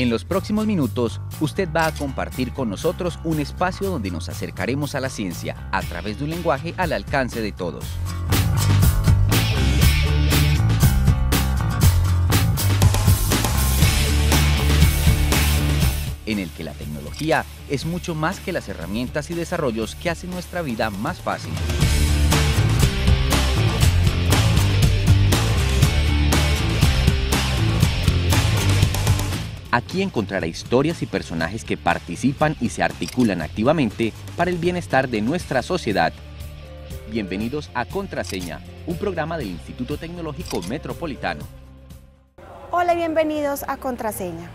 En los próximos minutos, usted va a compartir con nosotros un espacio donde nos acercaremos a la ciencia a través de un lenguaje al alcance de todos. En el que la tecnología es mucho más que las herramientas y desarrollos que hacen nuestra vida más fácil. Aquí encontrará historias y personajes que participan y se articulan activamente para el bienestar de nuestra sociedad. Bienvenidos a Contraseña, un programa del Instituto Tecnológico Metropolitano. Hola y bienvenidos a Contraseña.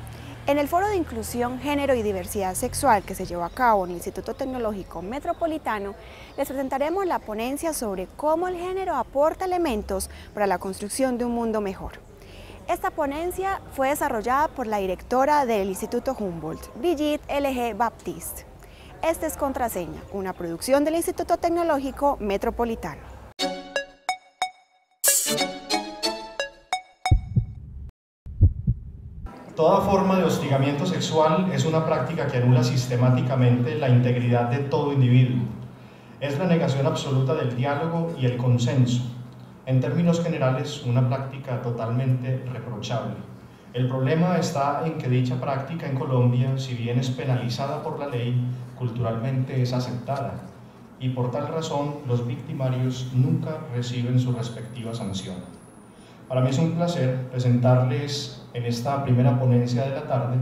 En el Foro de Inclusión, Género y Diversidad Sexual que se llevó a cabo en el Instituto Tecnológico Metropolitano, les presentaremos la ponencia sobre cómo el género aporta elementos para la construcción de un mundo mejor. Esta ponencia fue desarrollada por la directora del Instituto Humboldt, Brigitte L.G. Baptiste. Este es Contraseña, una producción del Instituto Tecnológico Metropolitano. Toda forma de hostigamiento sexual es una práctica que anula sistemáticamente la integridad de todo individuo. Es la negación absoluta del diálogo y el consenso. En términos generales, una práctica totalmente reprochable. El problema está en que dicha práctica en Colombia, si bien es penalizada por la ley, culturalmente es aceptada, y por tal razón los victimarios nunca reciben su respectiva sanción. Para mí es un placer presentarles en esta primera ponencia de la tarde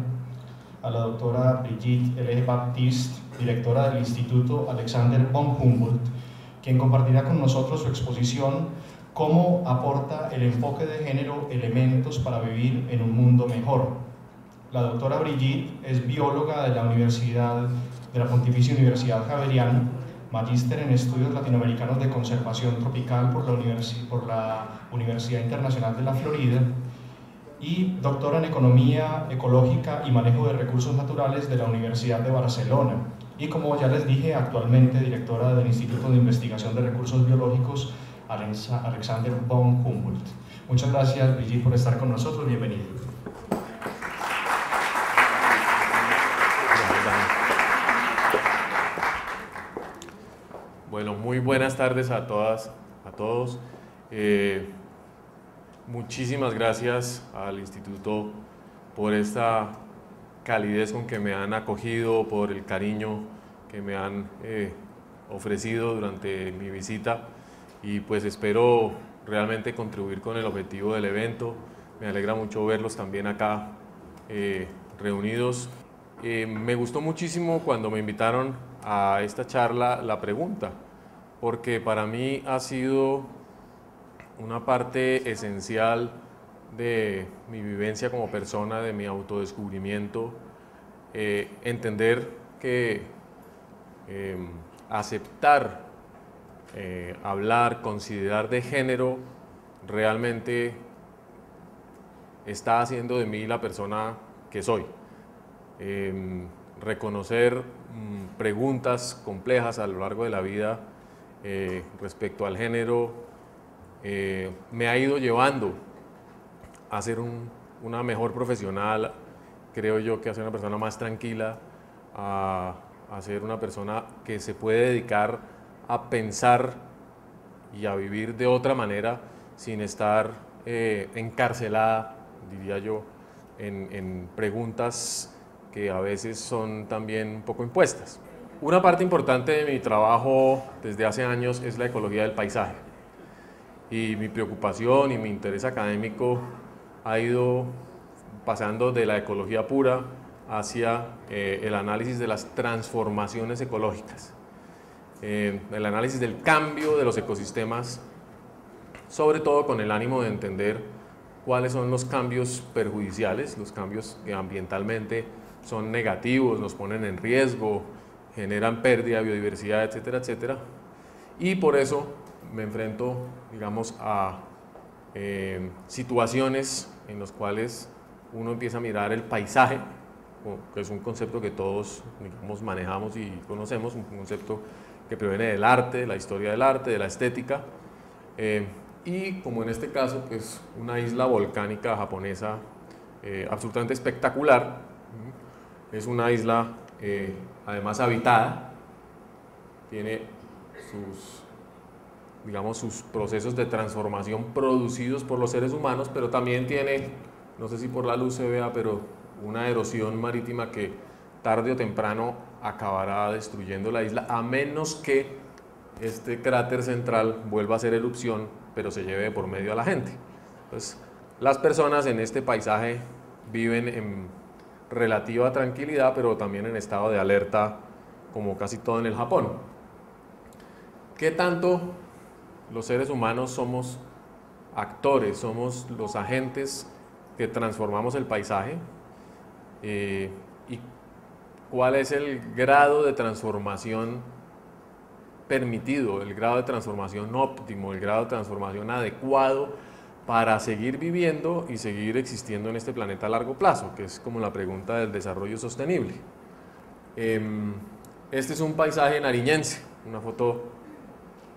a la doctora Brigitte L.G. Baptiste, directora del Instituto Alexander von Humboldt, quien compartirá con nosotros su exposición cómo aporta el enfoque de género elementos para vivir en un mundo mejor. La doctora Brigitte es bióloga de la Pontificia Universidad Javeriana, magíster en estudios latinoamericanos de conservación tropical por la Universidad Internacional de la Florida y doctora en economía ecológica y manejo de recursos naturales de la Universidad de Barcelona. Y como ya les dije, actualmente directora del Instituto de Investigación de Recursos Biológicos Alexander von Humboldt. Muchas gracias, Brigitte, por estar con nosotros. Bienvenida. Bueno, muy buenas tardes a todas, a todos. Muchísimas gracias al Instituto por esta calidez con que me han acogido, por el cariño que me han ofrecido durante mi visita. Y pues espero realmente contribuir con el objetivo del evento. Me alegra mucho verlos también acá reunidos. Me gustó muchísimo cuando me invitaron a esta charla la pregunta, porque para mí ha sido una parte esencial de mi vivencia como persona, de mi autodescubrimiento, entender que aceptar hablar, considerar de género, realmente está haciendo de mí la persona que soy. Reconocer preguntas complejas a lo largo de la vida respecto al género me ha ido llevando a ser una mejor profesional, creo yo, que a ser una persona más tranquila, a ser una persona que se puede dedicar a pensar y a vivir de otra manera sin estar encarcelada, diría yo, en preguntas que a veces son también un poco impuestas. Una parte importante de mi trabajo desde hace años es la ecología del paisaje, y mi preocupación y mi interés académico ha ido pasando de la ecología pura hacia el análisis de las transformaciones ecológicas. El análisis del cambio de los ecosistemas, sobre todo con el ánimo de entender cuáles son los cambios perjudiciales, los cambios que ambientalmente son negativos, nos ponen en riesgo, generan pérdida de biodiversidad, etcétera, etcétera. Y por eso me enfrento, digamos, a situaciones en las cuales uno empieza a mirar el paisaje, que es un concepto que todos, digamos, manejamos y conocemos, un concepto que proviene del arte, de la historia del arte, de la estética, y como en este caso, pues una isla volcánica japonesa absolutamente espectacular, Es una isla además habitada, tiene sus procesos de transformación producidos por los seres humanos, pero también tiene, no sé si por la luz se vea, pero una erosión marítima que tarde o temprano acabará destruyendo la isla, a menos que este cráter central vuelva a hacer erupción, pero se lleve por medio a la gente. Entonces, las personas en este paisaje viven en relativa tranquilidad, pero también en estado de alerta, como casi todo en el Japón. ¿Qué tanto los seres humanos somos actores, somos los agentes que transformamos el paisaje? ¿Y cuál es el grado de transformación permitido, el grado de transformación óptimo, el grado de transformación adecuado para seguir viviendo y seguir existiendo en este planeta a largo plazo, que es como la pregunta del desarrollo sostenible? Este es un paisaje nariñense, una foto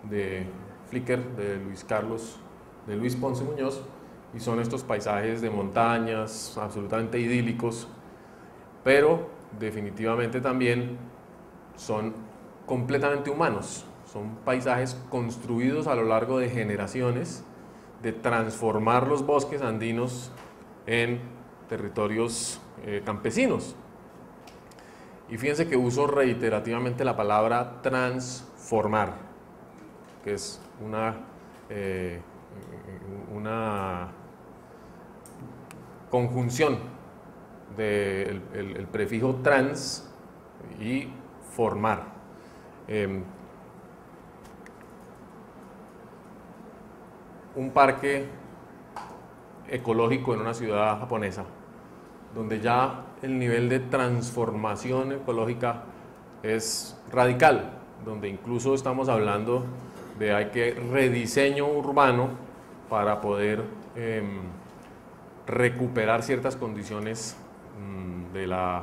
de Flickr de Luis Ponce Muñoz, y son estos paisajes de montañas absolutamente idílicos, pero definitivamente también son completamente humanos, son paisajes construidos a lo largo de generaciones, de transformar los bosques andinos en territorios campesinos. Y fíjense que uso reiterativamente la palabra transformar, que es una conjunción del prefijo trans y formar. Un parque ecológico en una ciudad japonesa, donde ya el nivel de transformación ecológica es radical, donde incluso estamos hablando de hay que rediseño urbano para poder recuperar ciertas condiciones de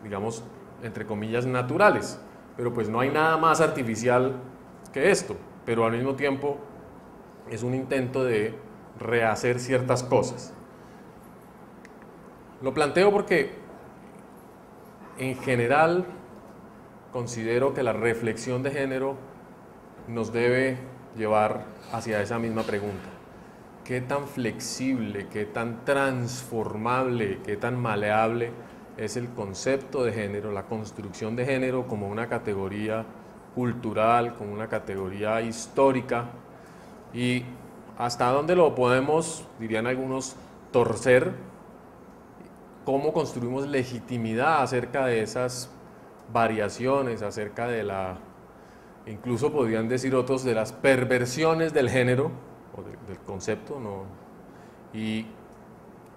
digamos, entre comillas, naturales. Pero pues no hay nada más artificial que esto, pero al mismo tiempo es un intento de rehacer ciertas cosas. Lo planteo porque en general considero que la reflexión de género nos debe llevar hacia esa misma pregunta. ¿Qué tan flexible, qué tan transformable, qué tan maleable es el concepto de género, la construcción de género como una categoría cultural, como una categoría histórica, y hasta dónde lo podemos, dirían algunos, torcer? ¿Cómo construimos legitimidad acerca de esas variaciones, acerca de incluso podrían decir otros, de las perversiones del género o del concepto, ¿no? Y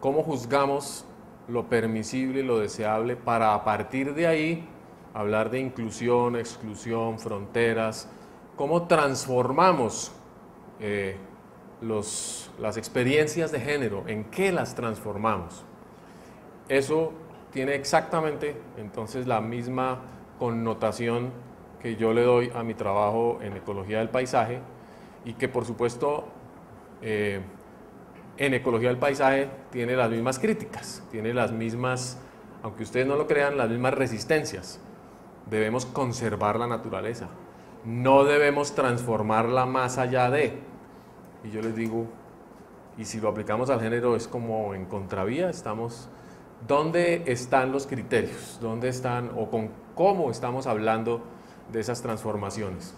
cómo juzgamos lo permisible y lo deseable para a partir de ahí hablar de inclusión, exclusión, fronteras, cómo transformamos las experiencias de género, en qué las transformamos. Eso tiene exactamente entonces la misma connotación que yo le doy a mi trabajo en ecología del paisaje, y que por supuesto en ecología del paisaje tiene las mismas críticas, tiene las mismas, aunque ustedes no lo crean, las mismas resistencias. Debemos conservar la naturaleza, no debemos transformarla más allá de. Y yo les digo, y si lo aplicamos al género es como en contravía, estamos. ¿Dónde están los criterios? ¿Dónde están o con cómo estamos hablando de esas transformaciones?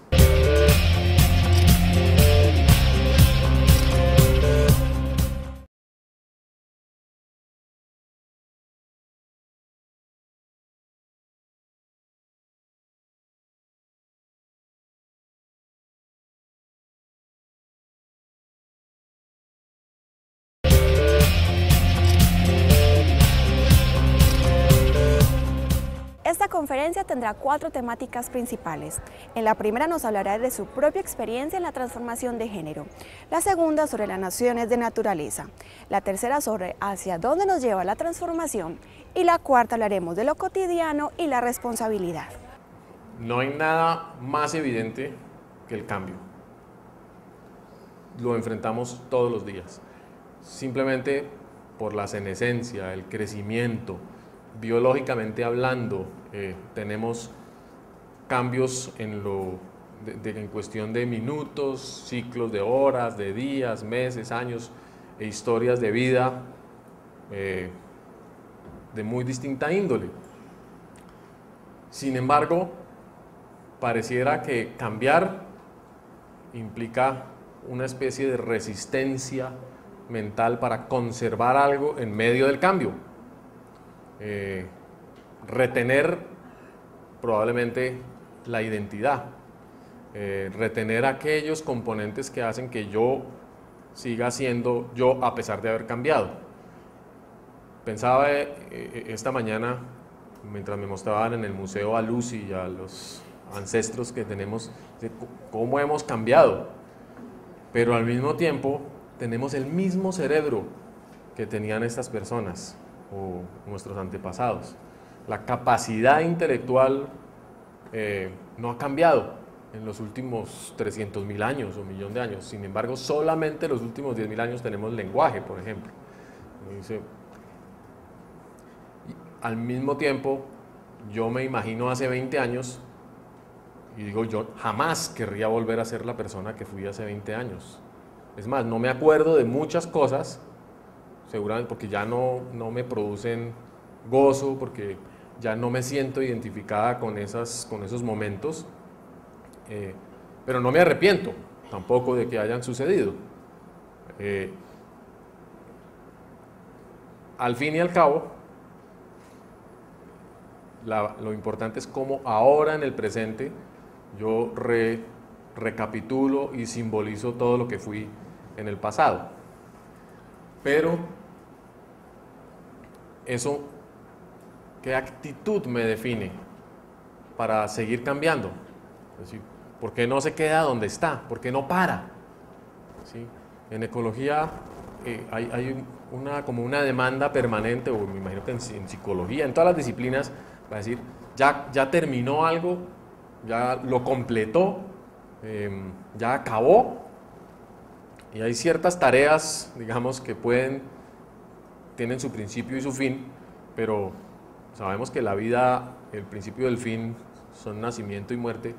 Esta conferencia tendrá 4 temáticas principales. En la primera nos hablará de su propia experiencia en la transformación de género. La segunda sobre las nociones de naturaleza. La tercera sobre hacia dónde nos lleva la transformación. Y la cuarta hablaremos de lo cotidiano y la responsabilidad. No hay nada más evidente que el cambio. Lo enfrentamos todos los días. Simplemente por la senescencia, el crecimiento, biológicamente hablando, tenemos cambios en cuestión de minutos, ciclos de horas, de días, meses, años e historias de vida de muy distinta índole. Sin embargo, pareciera que cambiar implica una especie de resistencia mental para conservar algo en medio del cambio. Retener probablemente la identidad, retener aquellos componentes que hacen que yo siga siendo yo a pesar de haber cambiado. Pensaba esta mañana, mientras me mostraban en el museo a Lucy y a los ancestros que tenemos, de cómo hemos cambiado, pero al mismo tiempo tenemos el mismo cerebro que tenían estas personas o nuestros antepasados. La capacidad intelectual no ha cambiado en los últimos 300.000 años o millón de años. Sin embargo, solamente en los últimos 10.000 años tenemos lenguaje, por ejemplo. Al mismo tiempo, yo me imagino hace 20 años y digo, yo jamás querría volver a ser la persona que fui hace 20 años. Es más, no me acuerdo de muchas cosas, seguramente porque ya no me producen gozo, porque ya no me siento identificada con esos momentos, pero no me arrepiento tampoco de que hayan sucedido. Al fin y al cabo, lo importante es cómo ahora en el presente yo recapitulo y simbolizo todo lo que fui en el pasado. Pero eso, ¿qué actitud me define para seguir cambiando? Es decir, ¿por qué no se queda donde está? ¿Por qué no para? ¿Sí? En ecología hay como una demanda permanente, o me imagino que en psicología, en todas las disciplinas, para decir, ya terminó algo, ya lo completó, ya acabó, y hay ciertas tareas, digamos, que tienen su principio y su fin, pero sabemos que la vida, el principio y el fin son nacimiento y muerte,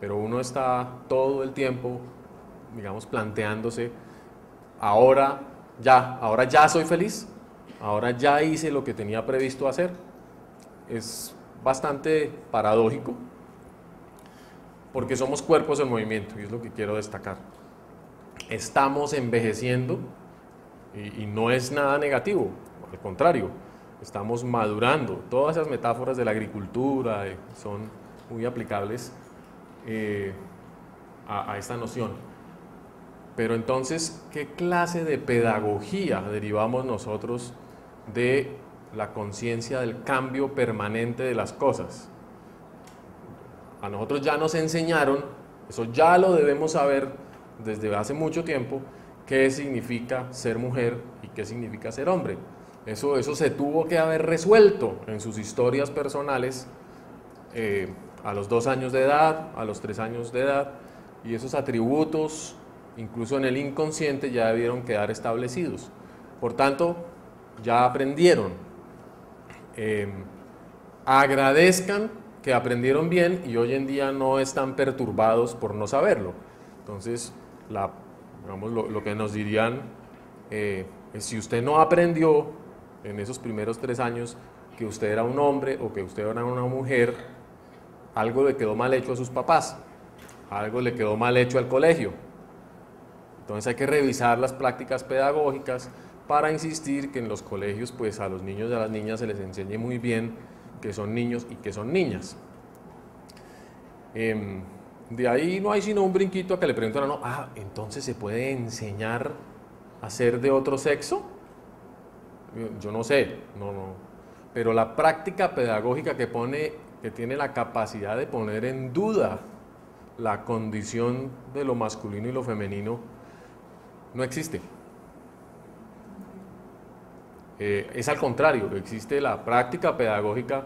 pero uno está todo el tiempo, digamos, planteándose, ahora ya soy feliz, ahora ya hice lo que tenía previsto hacer. Es bastante paradójico, porque somos cuerpos en movimiento, y es lo que quiero destacar. Estamos envejeciendo, y no es nada negativo, al contrario, estamos madurando. Todas esas metáforas de la agricultura son muy aplicables a esta noción. Pero entonces, ¿qué clase de pedagogía derivamos nosotros de la conciencia del cambio permanente de las cosas? A nosotros ya nos enseñaron, eso ya lo debemos saber desde hace mucho tiempo, qué significa ser mujer y qué significa ser hombre. Eso se tuvo que haber resuelto en sus historias personales a los 2 años de edad, a los 3 años de edad, y esos atributos, incluso en el inconsciente, ya debieron quedar establecidos. Por tanto, ya aprendieron. Agradezcan que aprendieron bien y hoy en día no están perturbados por no saberlo. Entonces, digamos, lo que nos dirían es, si usted no aprendió en esos primeros 3 años que usted era un hombre o que usted era una mujer, algo le quedó mal hecho a sus papás, algo le quedó mal hecho al colegio. Entonces hay que revisar las prácticas pedagógicas para insistir que en los colegios, pues a los niños y a las niñas se les enseñe muy bien que son niños y que son niñas. De ahí no hay sino un brinquito a que le preguntan a uno, ¿entonces se puede enseñar a ser de otro sexo? Yo no sé, no. Pero la práctica pedagógica que tiene la capacidad de poner en duda la condición de lo masculino y lo femenino, no existe. Es al contrario, existe la práctica pedagógica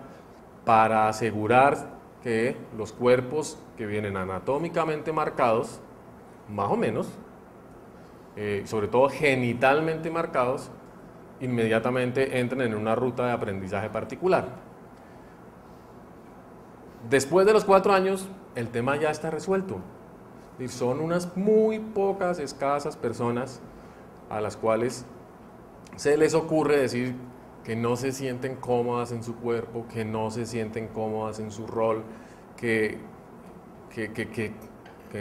para asegurar que los cuerpos que vienen anatómicamente marcados, más o menos, sobre todo genitalmente marcados, inmediatamente entren en una ruta de aprendizaje particular. Después de los 4 años, el tema ya está resuelto. Y son unas muy pocas, escasas personas a las cuales se les ocurre decir que no se sienten cómodas en su cuerpo, que no se sienten cómodas en su rol, que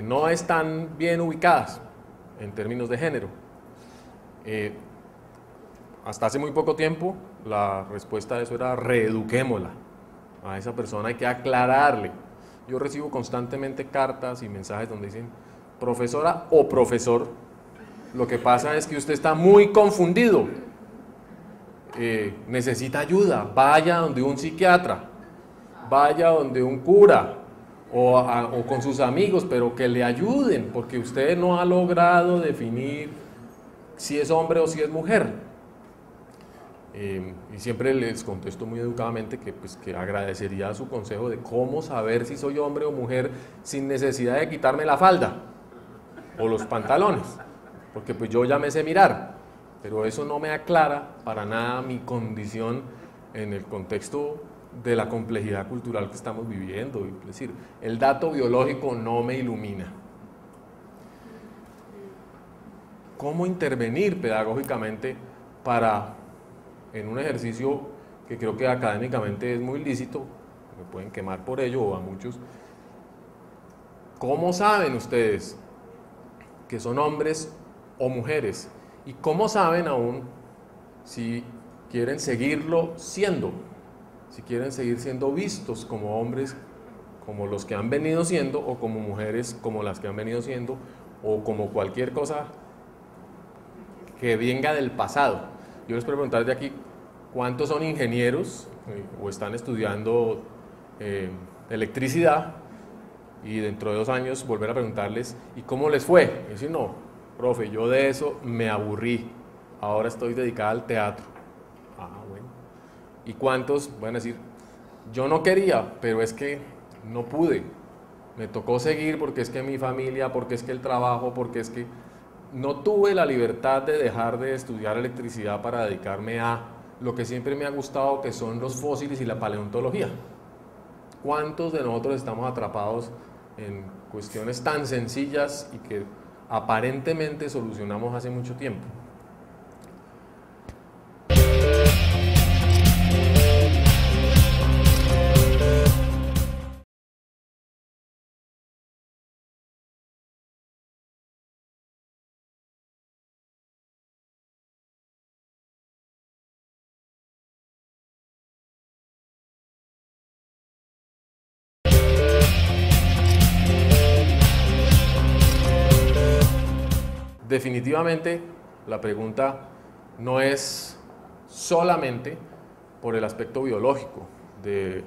no están bien ubicadas en términos de género. Hasta hace muy poco tiempo la respuesta a eso era reeduquémosla. A esa persona hay que aclararle. Yo recibo constantemente cartas y mensajes donde dicen, profesora o profesor, lo que pasa es que usted está muy confundido, necesita ayuda, vaya donde un psiquiatra, vaya donde un cura o con sus amigos, pero que le ayuden, porque usted no ha logrado definir si es hombre o si es mujer. Y siempre les contesto muy educadamente que agradecería su consejo de cómo saber si soy hombre o mujer sin necesidad de quitarme la falda o los pantalones, porque pues yo ya me sé mirar, pero eso no me aclara para nada mi condición en el contexto de la complejidad cultural que estamos viviendo. Es decir, el dato biológico no me ilumina. ¿Cómo intervenir pedagógicamente para, en un ejercicio que creo que académicamente es muy lícito, me pueden quemar por ello o a muchos, cómo saben ustedes que son hombres o mujeres? ¿Y cómo saben aún si quieren seguirlo siendo? Si quieren seguir siendo vistos como hombres como los que han venido siendo, o como mujeres como las que han venido siendo, o como cualquier cosa que venga del pasado. Yo les quiero preguntar de aquí, ¿cuántos son ingenieros o están estudiando electricidad? Y dentro de 2 años volver a preguntarles, ¿y cómo les fue? Y decir, no, profe, yo de eso me aburrí, ahora estoy dedicada al teatro. Ah, bueno. ¿Y cuántos van a decir, yo no quería, pero es que no pude, me tocó seguir porque es que mi familia, porque es que el trabajo, porque es que no tuve la libertad de dejar de estudiar electricidad para dedicarme a lo que siempre me ha gustado, que son los fósiles y la paleontología? ¿Cuántos de nosotros estamos atrapados en cuestiones tan sencillas y que aparentemente solucionamos hace mucho tiempo? Definitivamente la pregunta no es solamente por el aspecto biológico de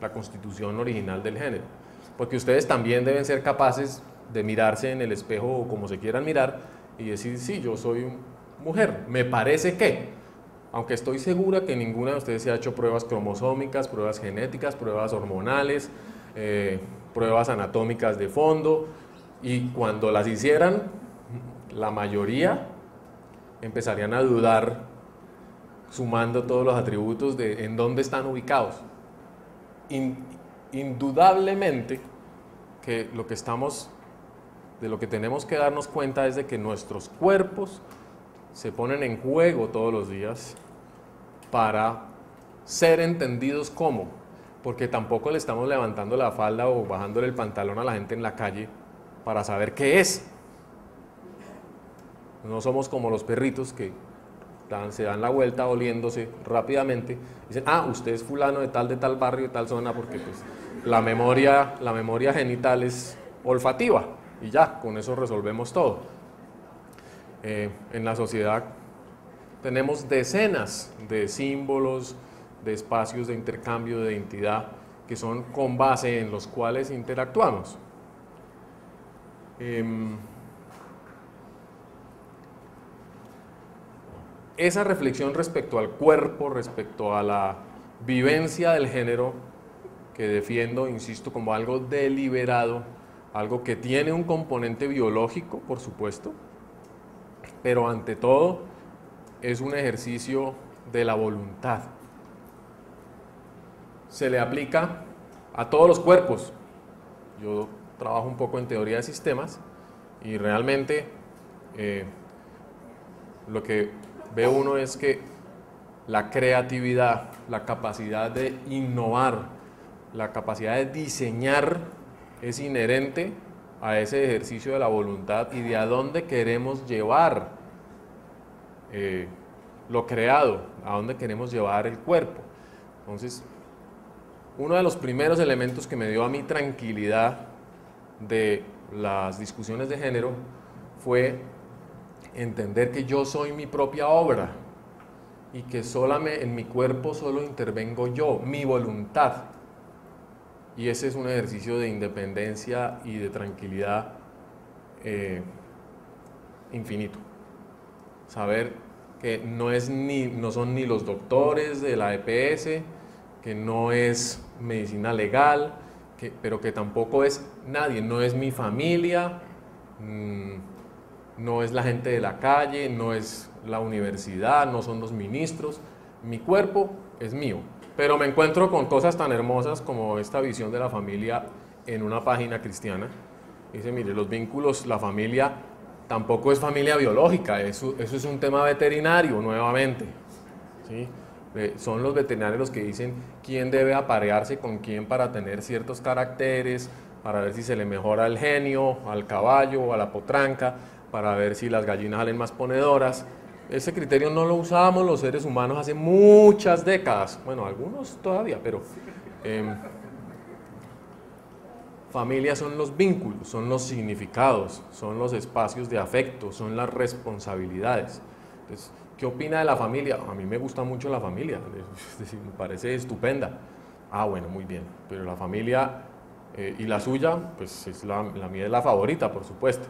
la constitución original del género, porque ustedes también deben ser capaces de mirarse en el espejo o como se quieran mirar y decir, sí, yo soy mujer, me parece que, aunque estoy segura que ninguna de ustedes se ha hecho pruebas cromosómicas, pruebas genéticas, pruebas hormonales, pruebas anatómicas de fondo, y cuando las hicieran, la mayoría empezarían a dudar, sumando todos los atributos de en dónde están ubicados. Indudablemente que de lo que tenemos que darnos cuenta es de que nuestros cuerpos se ponen en juego todos los días para ser entendidos como, porque tampoco le estamos levantando la falda o bajándole el pantalón a la gente en la calle para saber qué es. No somos como los perritos que se dan la vuelta oliéndose rápidamente. Dicen, ah, usted es fulano de tal barrio, de tal zona, porque pues, la memoria genital es olfativa. Y ya, con eso resolvemos todo. En la sociedad tenemos decenas de símbolos, de espacios de intercambio de identidad, que son con base en los cuales interactuamos. Esa reflexión respecto al cuerpo, respecto a la vivencia del género, que defiendo, insisto, como algo deliberado, algo que tiene un componente biológico, por supuesto, pero ante todo es un ejercicio de la voluntad. Se le aplica a todos los cuerpos. Yo trabajo un poco en teoría de sistemas y realmente lo que ve uno es que la creatividad, la capacidad de innovar, la capacidad de diseñar es inherente a ese ejercicio de la voluntad y de a dónde queremos llevar lo creado, a dónde queremos llevar el cuerpo. Entonces, uno de los primeros elementos que me dio a mí tranquilidad de las discusiones de género fue entender que yo soy mi propia obra y que en mi cuerpo solo intervengo yo, mi voluntad. Y ese es un ejercicio de independencia y de tranquilidad infinito. Saber que no son ni los doctores de la EPS, que no es medicina legal, pero que tampoco es nadie, no es mi familia, no es la gente de la calle, no es la universidad, no son los ministros. Mi cuerpo es mío, pero me encuentro con cosas tan hermosas como esta visión de la familia en una página cristiana. Dice, mire, los vínculos, la familia tampoco es familia biológica, eso es un tema veterinario nuevamente, ¿sí? Son los veterinarios los que dicen quién debe aparearse con quién para tener ciertos caracteres, para ver si se le mejora el genio al caballo o a la potranca, para ver si las gallinas salen más ponedoras. Ese criterio no lo usábamos los seres humanos hace muchas décadas, bueno, algunos todavía, pero familia son los vínculos, son los significados, son los espacios de afecto, son las responsabilidades. Entonces, ¿qué opina de la familia? A mí me gusta mucho la familia, es decir, me parece estupenda. Ah, bueno, muy bien, pero la familia y la suya, pues la mía es la favorita, por supuesto.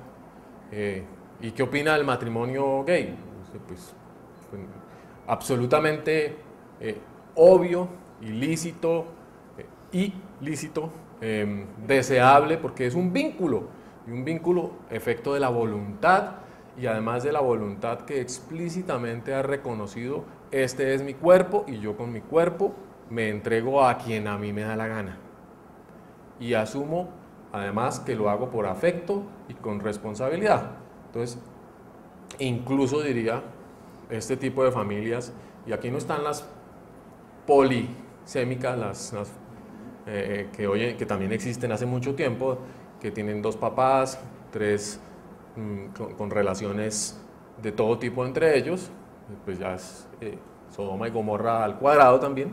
¿Y qué opina del matrimonio gay? Pues absolutamente obvio, ilícito, deseable, porque es un vínculo, y un vínculo efecto de la voluntad, y además de la voluntad que explícitamente ha reconocido, este es mi cuerpo y yo con mi cuerpo me entrego a quien a mí me da la gana. Y asumo además que lo hago por afecto y con responsabilidad. Entonces, incluso diría, este tipo de familias, y aquí no están las polisémicas, que también existen hace mucho tiempo, que tienen 2 papás, 3 con relaciones de todo tipo entre ellos, pues ya es Sodoma y Gomorra al cuadrado también,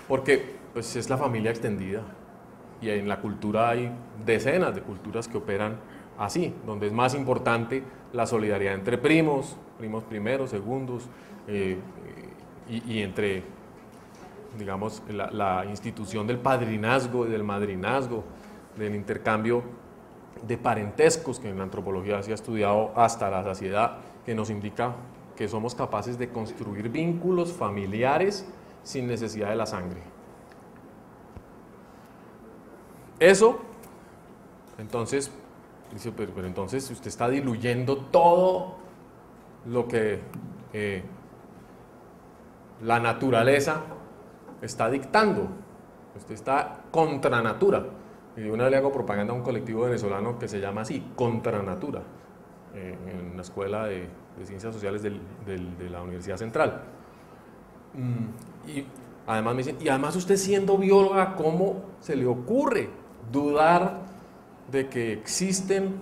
porque pues es la familia extendida, y en la cultura hay decenas de culturas que operan así, donde es más importante la solidaridad entre primos primeros, segundos, y entre, digamos, la institución del padrinazgo y del madrinazgo, del intercambio de parentescos, que en la antropología se ha estudiado hasta la saciedad, que nos indica que somos capaces de construir vínculos familiares sin necesidad de la sangre. Eso, entonces, dice, pero entonces usted está diluyendo todo lo que la naturaleza está dictando. Usted está contra natura. Y una vez le hago propaganda a un colectivo venezolano que se llama así, Contra Natura, en la Escuela de Ciencias Sociales de la Universidad Central. Y además me dicen, y además usted siendo bióloga, ¿cómo se le ocurre dudar de que existen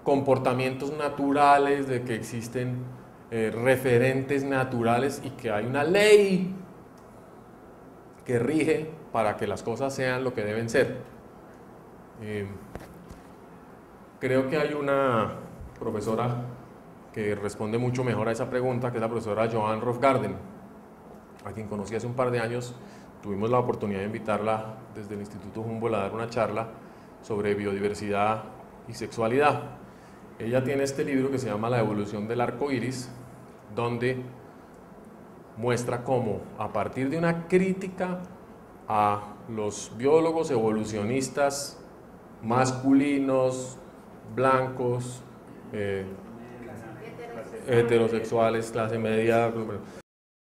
comportamientos naturales, de que existen referentes naturales y que hay una ley que rige para que las cosas sean lo que deben ser? Creo que hay una profesora que responde mucho mejor a esa pregunta, que es la profesora Joan Rovgarden, a quien conocí hace un par de años. Tuvimos la oportunidad de invitarla desde el Instituto Humboldt a dar una charla sobre biodiversidad y sexualidad. Ella tiene este libro que se llama La evolución del arco iris, donde muestra cómo, a partir de una crítica a los biólogos evolucionistas masculinos, blancos, heterosexuales, clase media,